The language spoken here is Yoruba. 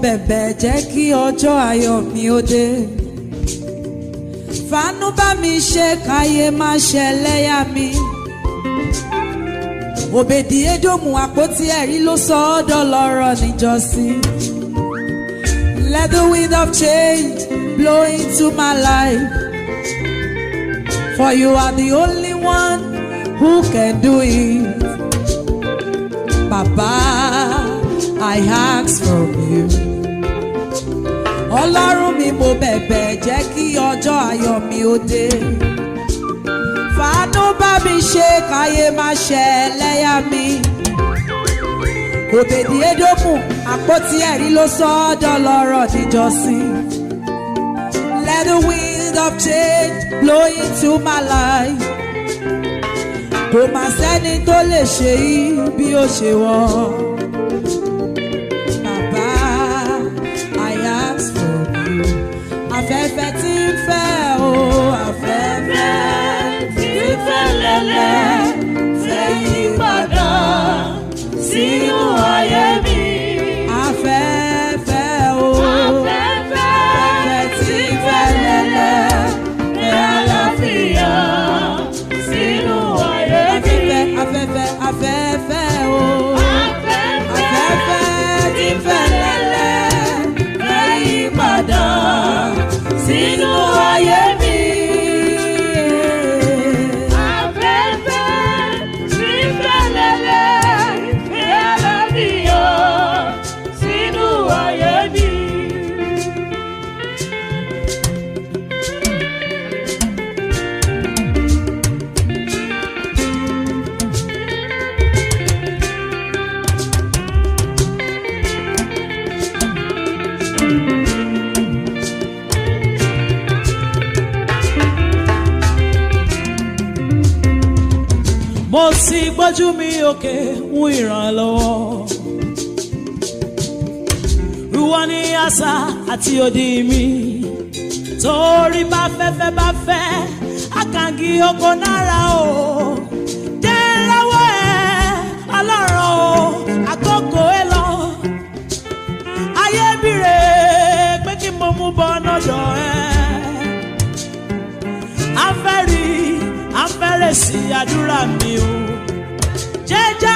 bẹ̀bẹ̀ jẹ́ kí ọjọ́ ayọ̀ mi ó dé. Fàánú bá mi ṣe káyé má ṣẹlẹ́yà mi. Òbèdì Édómù àpótí ẹ̀rí ló sọ ọ́ dọlọ́rọ̀ níjọ́sí. Let the wind of change blow into my life. For you are the only one who can do it. Baba, I ask from you. Ọlọ́run mi mo bẹ̀bẹ̀ jẹ́ kí ọjọ́ ayọ̀ mi ó dé. Fàánú bá mi ṣe káyé má ṣẹlẹ́yà mi. Òbèdì Édómù àpótí ẹ̀rí ló sọ ọ́ dọlọ́rọ̀ níjọ́sí. Let the wind of change blow into my life. Kò má sẹ́ni tó lè ṣe yìí bí ó ṣe wọ́. Bàbá, I ask for you. Afẹ́fẹ́ tí ń fẹ́ o, afẹ́fẹ́ tí ń fẹ́ lẹ́lẹ́ fẹ́ yí padà sínú ayé mi. Afẹ́fẹ́ o, afẹ́fẹ́ tí ń fẹ́ lẹ́lẹ́ fẹ́ àlàáfíà sínú ayé mi. Afẹ́fẹ́, afẹ́fẹ́ o, afẹ́fẹ́ tí ń fẹ́ lẹ́lẹ́ fẹ́ yí padà sínú ayé mi. Mo sì gbójú mi òkè ń ìrànlọ́wọ́. Ìwọ ni asà àti odi mi. Torí bá fẹ́fẹ́ bá fẹ́, àkàngí oko náírà o. Jẹ́ lọ́wọ́ ẹ, Ọlọ́run o, àkókò ẹ lọ. Ayé bìrè pé kí mo mú bọ́ lọ́dọ̀ ẹ. Afẹ́rí, afẹ́rẹ́ sí àdúrà mi o. Jẹ́jẹ́